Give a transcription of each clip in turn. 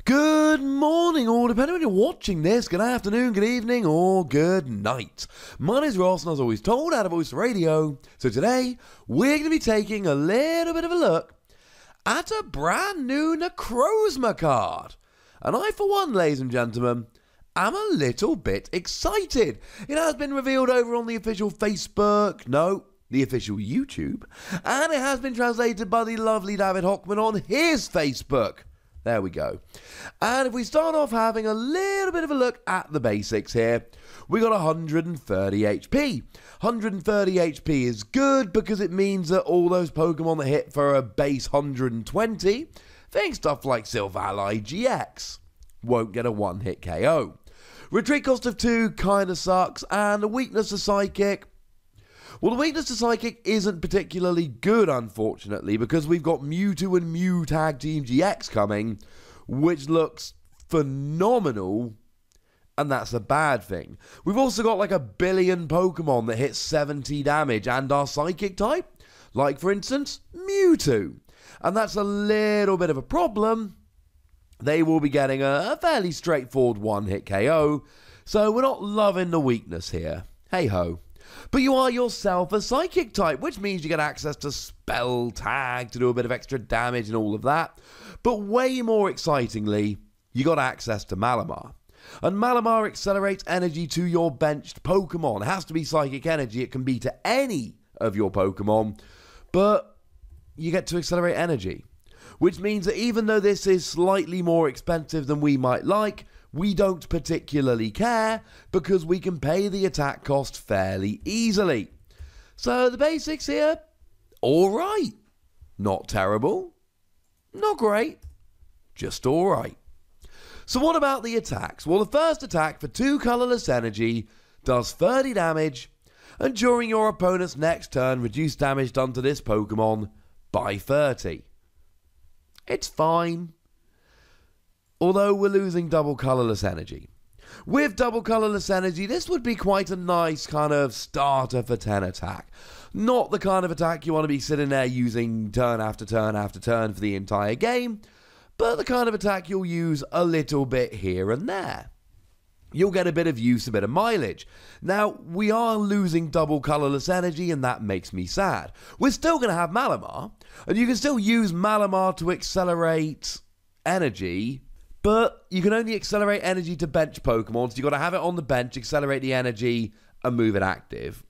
Good morning, or depending on when you're watching this, good afternoon, good evening, or good night. My name is Ross, and as always told, out of Voice Radio. So today, we're going to be taking a little bit of a look at a brand new Necrozma card. And I, for one, ladies and gentlemen, am a little bit excited. It has been revealed over on the official Facebook, no, the official YouTube, and it has been translated by the lovely David Hockman on his Facebook. There we go. And if we start off having a little bit of a look at the basics here, we got 130 HP. 130 HP is good because it means that all those Pokemon that hit for a base 120, think stuff like Silvally GX, won't get a one-hit KO. Retreat cost of 2 kinda sucks, and a weakness to Psychic. Well, the weakness to Psychic isn't particularly good, unfortunately, because we've got Mewtwo and Mew Tag Team GX coming, which looks phenomenal, and that's a bad thing. We've also got like a billion Pokemon that hit 70 damage and are Psychic type, like, for instance, Mewtwo. And that's a little bit of a problem. They will be getting a fairly straightforward one-hit KO, so we're not loving the weakness here. Hey-ho. But you are yourself a Psychic type, which means you get access to Spell Tag to do a bit of extra damage and all of that. But way more excitingly, you got access to Malamar. And Malamar accelerates energy to your benched Pokemon. It has to be Psychic energy. It can be to any of your Pokemon, but you get to accelerate energy. Which means that even though this is slightly more expensive than we might like, we don't particularly care because we can pay the attack cost fairly easily. So the basics here, alright. Not terrible, not great, just alright. So what about the attacks? Well, the first attack for 2 colourless energy does 30 damage, and during your opponent's next turn, reduce damage done to this Pokemon by 30. It's fine. Although we're losing double colourless energy. With double colourless energy, this would be quite a nice kind of starter for 10 attack. Not the kind of attack you want to be sitting there using turn after turn after turn for the entire game, but the kind of attack you'll use a little bit here and there. You'll get a bit of use, a bit of mileage. Now, we are losing double colourless energy, and that makes me sad. We're still going to have Malamar, and you can still use Malamar to accelerate energy, but you can only accelerate energy to bench Pokemon, so you've got to have it on the bench, accelerate the energy, and move it active.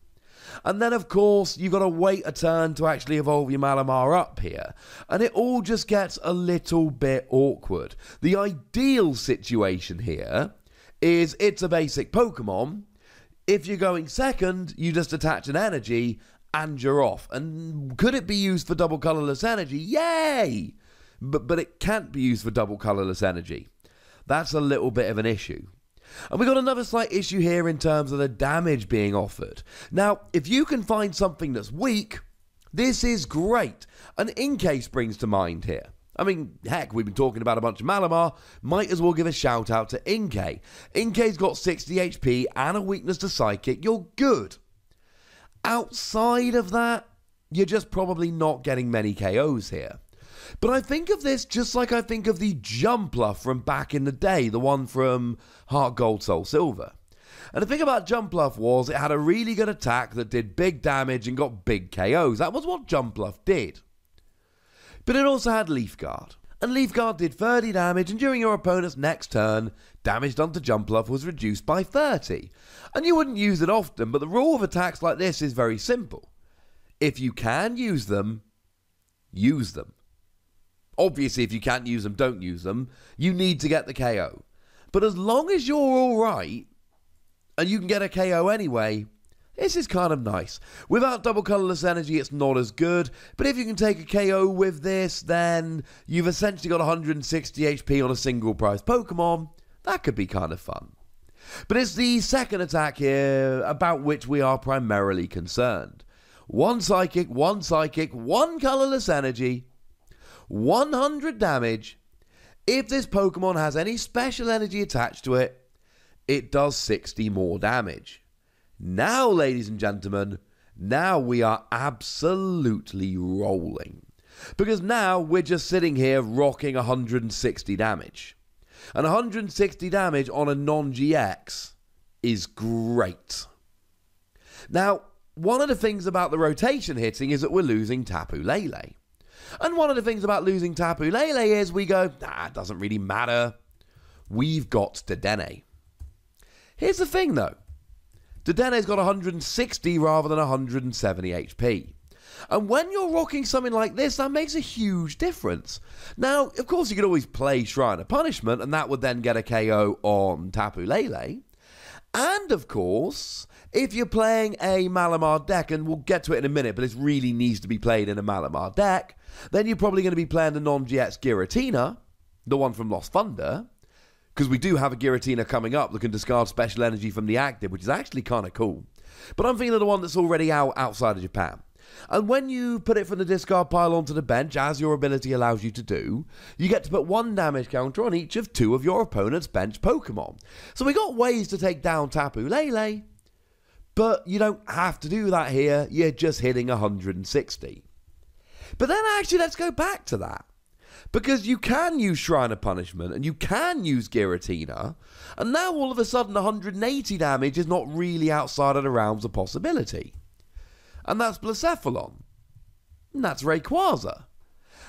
And then, of course, you've got to wait a turn to actually evolve your Malamar up here. And it all just gets a little bit awkward. The ideal situation here is it's a basic Pokemon. If you're going second, you just attach an energy, and you're off. And could it be used for double colourless energy? Yay! But it can't be used for double colourless energy. That's a little bit of an issue. And we've got another slight issue here in terms of the damage being offered. Now, if you can find something that's weak, this is great. And Inkay springs to mind here. I mean, heck, we've been talking about a bunch of Malamar. Might as well give a shout out to Inkay. Inkay's got 60 HP and a weakness to Psychic. You're good. Outside of that, you're just probably not getting many KOs here. But I think of this just like I think of the Jumpluff from back in the day, the one from Heart Gold, Soul Silver. And the thing about Jumpluff was it had a really good attack that did big damage and got big KOs. That was what Jumpluff did. But it also had Leaf Guard. And Leaf Guard did 30 damage, and during your opponent's next turn, damage done to Jumpluff was reduced by 30. And you wouldn't use it often, but the rule of attacks like this is very simple. If you can use them, use them. Obviously, if you can't use them, don't use them. You need to get the KO. But as long as you're alright, and you can get a KO anyway, this is kind of nice. Without double colourless energy, it's not as good. But if you can take a KO with this, then you've essentially got 160 HP on a single prize Pokemon. That could be kind of fun. But it's the second attack here about which we are primarily concerned. 1 Psychic, 1 colourless energy, 100 damage. If this Pokemon has any special energy attached to it, it does 60 more damage. Now, ladies and gentlemen, now we are absolutely rolling. Because now we're just sitting here rocking 160 damage. And 160 damage on a non-GX is great. Now, one of the things about the rotation hitting is that we're losing Tapu Lele. And one of the things about losing Tapu Lele is we go, it doesn't really matter. We've got Dedenne. Here's the thing though. Dedenne's got 160 rather than 170 HP. And when you're rocking something like this, that makes a huge difference. Now, of course, you could always play Shrine of Punishment, and that would then get a KO on Tapu Lele. And, of course, if you're playing a Malamar deck, and we'll get to it in a minute, but this really needs to be played in a Malamar deck, then you're probably going to be playing the non-GX Giratina, the one from Lost Thunder, because we do have a Giratina coming up that can discard special energy from the active, which is actually kind of cool. But I'm thinking of the one that's already outside of Japan. And when you put it from the discard pile onto the bench, as your ability allows you to do, you get to put 1 damage counter on each of 2 of your opponent's bench Pokemon. So we got ways to take down Tapu Lele, but you don't have to do that here, you're just hitting 160. But then actually let's go back to that. Because you can use Shrine of Punishment, and you can use Giratina, and now all of a sudden 180 damage is not really outside of the realms of possibility. And that's Blacephalon. And that's Rayquaza.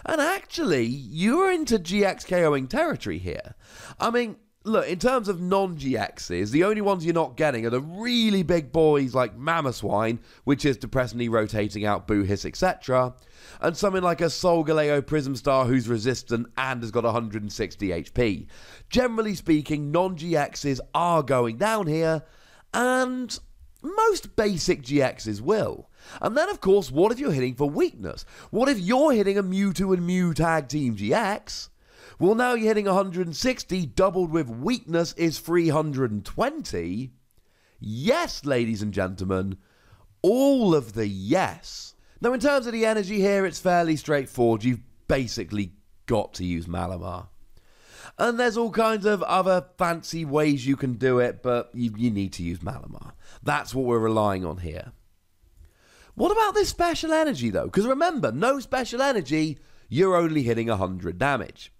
And actually, you're into GX KOing territory here. I mean, look, in terms of non-GXs, the only ones you're not getting are the really big boys like Mamoswine, which is depressingly rotating out Boo Hiss, etc., and something like a Solgaleo Prism-Star who's resistant and has got 160 HP. Generally speaking, non-GXs are going down here, and most basic GXs will. And then, of course, what if you're hitting for weakness? What if you're hitting a Mewtwo and Mew Tag Team GX? Well, now you're hitting 160, doubled with weakness is 320. Yes, ladies and gentlemen, all of the yes. Now, in terms of the energy here, it's fairly straightforward. You've basically got to use Malamar. And there's all kinds of other fancy ways you can do it, but you need to use Malamar. That's what we're relying on here. What about this special energy, though? Because remember, no special energy, you're only hitting 100 damage.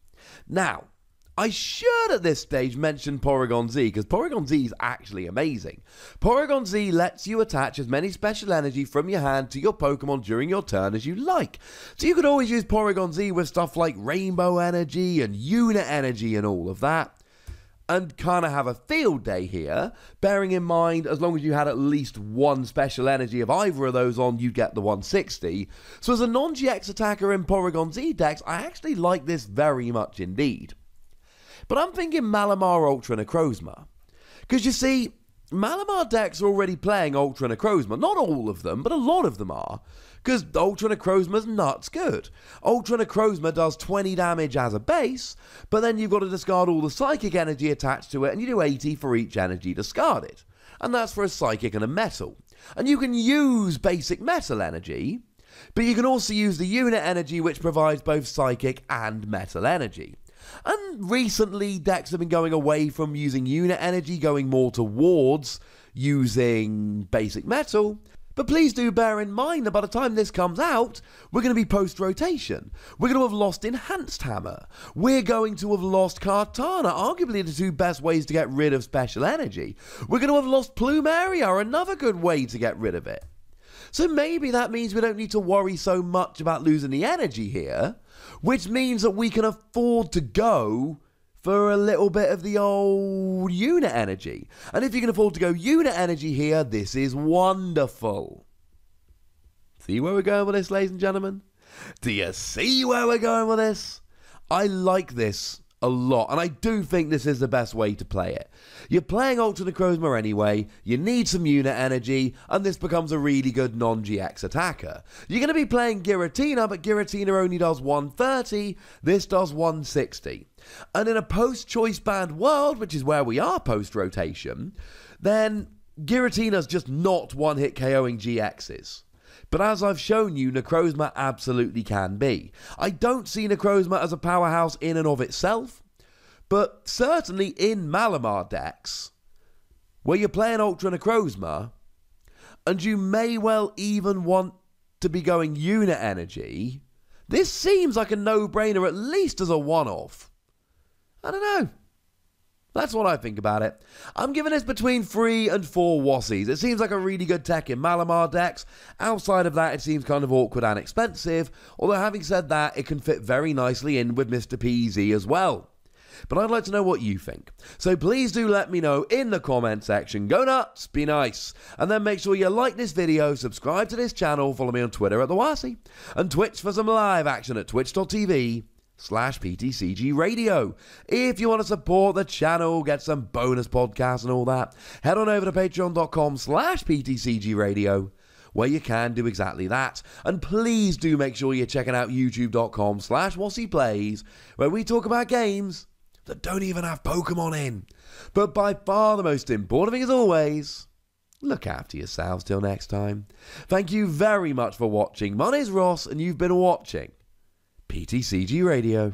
Now, I should at this stage mention Porygon Z, because Porygon Z is actually amazing. Porygon Z lets you attach as many special energy from your hand to your Pokemon during your turn as you like. So you could always use Porygon Z with stuff like Rainbow Energy and Unit Energy and all of that, and kind of have a field day here, bearing in mind as long as you had at least 1 special energy of either of those on, you get the 160. So as a non-GX attacker in Porygon Z decks, I actually like this very much indeed. But I'm thinking Malamar Ultra Necrozma. Because you see, Malamar decks are already playing Ultra Necrozma. Not all of them, but a lot of them are. Because Ultra Necrozma's nuts good. Ultra Necrozma does 20 damage as a base, but then you've got to discard all the psychic energy attached to it, and you do 80 for each energy discarded. And that's for a psychic and a metal. And you can use basic metal energy, but you can also use the unit energy, which provides both psychic and metal energy. And recently, decks have been going away from using unit energy, going more towards using basic metal. But please do bear in mind that by the time this comes out, we're going to be post-rotation. We're going to have lost Enhanced Hammer. We're going to have lost Kartana, arguably the 2 best ways to get rid of special energy. We're going to have lost Plumeria, another good way to get rid of it. So maybe that means we don't need to worry so much about losing the energy here, which means that we can afford to go for a little bit of the old unit energy. And if you can afford to go unit energy here, this is wonderful. See where we're going with this, ladies and gentlemen? Do you see where we're going with this? I like this a lot, and I do think this is the best way to play it. You're playing Ultra Necrozma anyway, you need some unit energy, and this becomes a really good non-GX attacker. You're going to be playing Giratina, but Giratina only does 130, this does 160. And in a post-choice band world, which is where we are post-rotation, then Giratina's just not one-hit KOing GXs. But as I've shown you, Necrozma absolutely can be. I don't see Necrozma as a powerhouse in and of itself, but certainly in Malamar decks, where you're playing Ultra Necrozma, and you may well even want to be going unit energy, this seems like a no-brainer, at least as a one-off. I don't know. That's what I think about it. I'm giving this between 3 and 4 Wassies. It seems like a really good tech in Malamar decks. Outside of that, it seems kind of awkward and expensive, although having said that, it can fit very nicely in with Mr. PZ as well. But I'd like to know what you think. So please do let me know in the comment section. Go nuts, be nice. And then make sure you like this video, subscribe to this channel, follow me on Twitter at The Wassie, and Twitch for some live action at twitch.tv/PTCG Radio. If you want to support the channel, get some bonus podcasts and all that, head on over to patreon.com/PTCG Radio, where you can do exactly that. And please do make sure you're checking out youtube.com/WassiePlays, where we talk about games that don't even have Pokemon in. But by far the most important thing, as always, look after yourselves till next time. Thank you very much for watching. My name's Ross, and you've been watching PTCG Radio.